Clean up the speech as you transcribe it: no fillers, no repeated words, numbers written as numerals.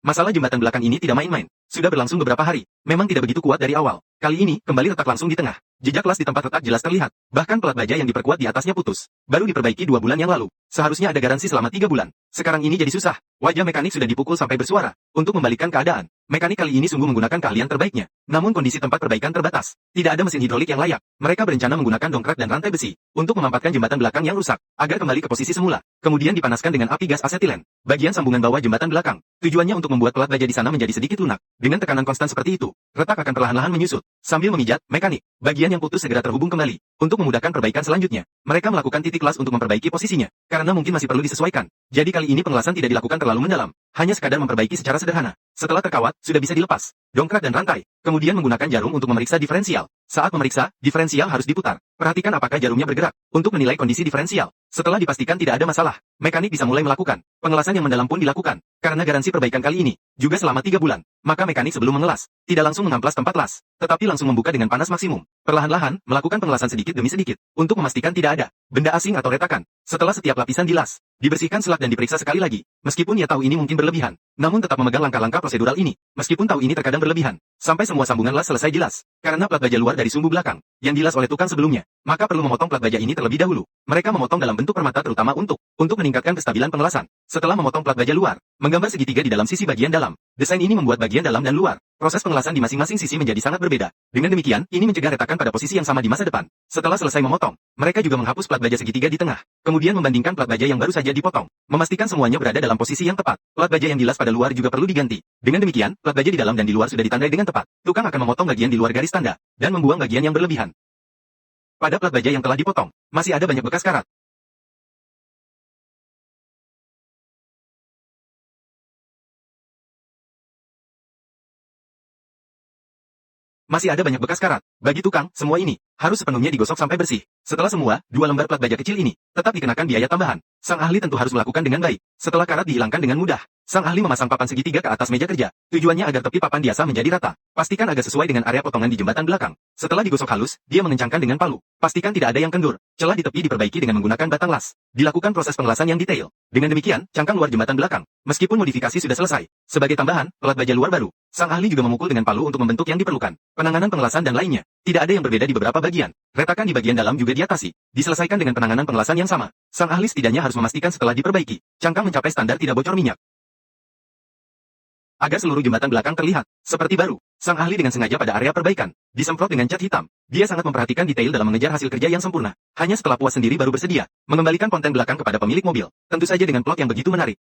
Masalah jembatan belakang ini tidak main-main. Sudah berlangsung beberapa hari. Memang tidak begitu kuat dari awal. Kali ini, kembali retak langsung di tengah. Jejak las di tempat retak jelas terlihat. Bahkan pelat baja yang diperkuat di atasnya putus. Baru diperbaiki 2 bulan yang lalu. Seharusnya ada garansi selama 3 bulan. Sekarang ini jadi susah. Wajah mekanik sudah dipukul sampai bersuara. Untuk membalikkan keadaan. Mekanik kali ini sungguh menggunakan keahlian terbaiknya. Namun kondisi tempat perbaikan terbatas. Tidak ada mesin hidrolik yang layak. Mereka berencana menggunakan dongkrak dan rantai besi. Untuk memampatkan jembatan belakang yang rusak. Agar kembali ke posisi semula. Kemudian dipanaskan dengan api gas asetilen. Bagian sambungan bawah jembatan belakang. Tujuannya untuk membuat pelat baja di sana menjadi sedikit lunak. Dengan tekanan konstan seperti itu, retak akan perlahan-lahan menyusut. Sambil memijat, mekanik, bagian yang putus segera terhubung kembali. Untuk memudahkan perbaikan selanjutnya, mereka melakukan titik las untuk memperbaiki posisinya. Karena mungkin masih perlu disesuaikan. Jadi kali ini pengelasan tidak dilakukan terlalu mendalam. Hanya sekadar memperbaiki secara sederhana. Setelah terkawat, sudah bisa dilepas. Dongkrak dan rantai. Kemudian menggunakan jarum untuk memeriksa diferensial. Saat memeriksa, diferensial harus diputar. Perhatikan apakah jarumnya bergerak. Untuk menilai kondisi diferensial. Setelah dipastikan tidak ada masalah, mekanik bisa mulai melakukan. Pengelasan yang mendalam pun dilakukan. Karena garansi perbaikan kali ini, juga selama 3 bulan. Maka mekanik sebelum mengelas, tidak langsung mengamplas tempat las. Tetapi langsung membuka dengan panas maksimum. Perlahan-lahan, melakukan pengelasan sedikit demi sedikit. Untuk memastikan tidak ada benda asing atau retakan. Setelah setiap lapisan dilas, dibersihkan selat dan diperiksa sekali lagi. Meskipun ia tahu ini mungkin berlebihan, namun tetap memegang langkah-langkah prosedural ini. Meskipun tahu ini terkadang berlebihan, sampai semua sambungan las selesai jelas. Karena plat baja luar dari sumbu belakang, yang dilas oleh tukang sebelumnya, maka perlu memotong plat baja ini terlebih dahulu. Mereka memotong dalam bentuk permata terutama untuk meningkatkan kestabilan pengelasan. Setelah memotong plat baja luar, menggambar segitiga di dalam sisi bagian dalam. Desain ini membuat bagian dalam dan luar. Proses pengelasan di masing-masing sisi menjadi sangat berbeda. Dengan demikian, ini mencegah retakan pada posisi yang sama di masa depan. Setelah selesai memotong, mereka juga menghapus plat baja segitiga di tengah. Kemudian membandingkan plat baja yang baru saja dipotong. Memastikan semuanya berada dalam posisi yang tepat. Plat baja yang dilas pada luar juga perlu diganti. Dengan demikian, plat baja di dalam dan di luar sudah ditandai dengan tepat. Tukang akan memotong bagian di luar garis tanda, dan membuang bagian yang berlebihan. Pada plat baja yang telah dipotong, masih ada banyak bekas karat. Masih ada banyak bekas karat. Bagi tukang, semua ini harus sepenuhnya digosok sampai bersih. Setelah semua, 2 lembar plat baja kecil ini tetap dikenakan biaya tambahan. Sang ahli tentu harus melakukan dengan baik. Setelah karat dihilangkan dengan mudah, sang ahli memasang papan segitiga ke atas meja kerja. Tujuannya agar tepi papan biasa menjadi rata. Pastikan agak sesuai dengan area potongan di jembatan belakang. Setelah digosok halus, dia mengencangkan dengan palu. Pastikan tidak ada yang kendur. Celah di tepi diperbaiki dengan menggunakan batang las. Dilakukan proses pengelasan yang detail. Dengan demikian, cangkang luar jembatan belakang, meskipun modifikasi sudah selesai. Sebagai tambahan, plat baja luar baru. Sang ahli juga memukul dengan palu untuk membentuk yang diperlukan. Penanganan pengelasan dan lainnya. Tidak ada yang berbeda di beberapa bagian. Retakan di bagian dalam juga diatasi. Diselesaikan dengan penanganan pengelasan yang sama. Sang ahli setidaknya harus memastikan setelah diperbaiki, cangkang mencapai standar tidak bocor minyak. Agar seluruh jembatan belakang terlihat seperti baru, sang ahli dengan sengaja pada area perbaikan disemprot dengan cat hitam. Dia sangat memperhatikan detail dalam mengejar hasil kerja yang sempurna. Hanya setelah puas sendiri baru bersedia mengembalikan konten belakang kepada pemilik mobil. Tentu saja dengan plot yang begitu menarik.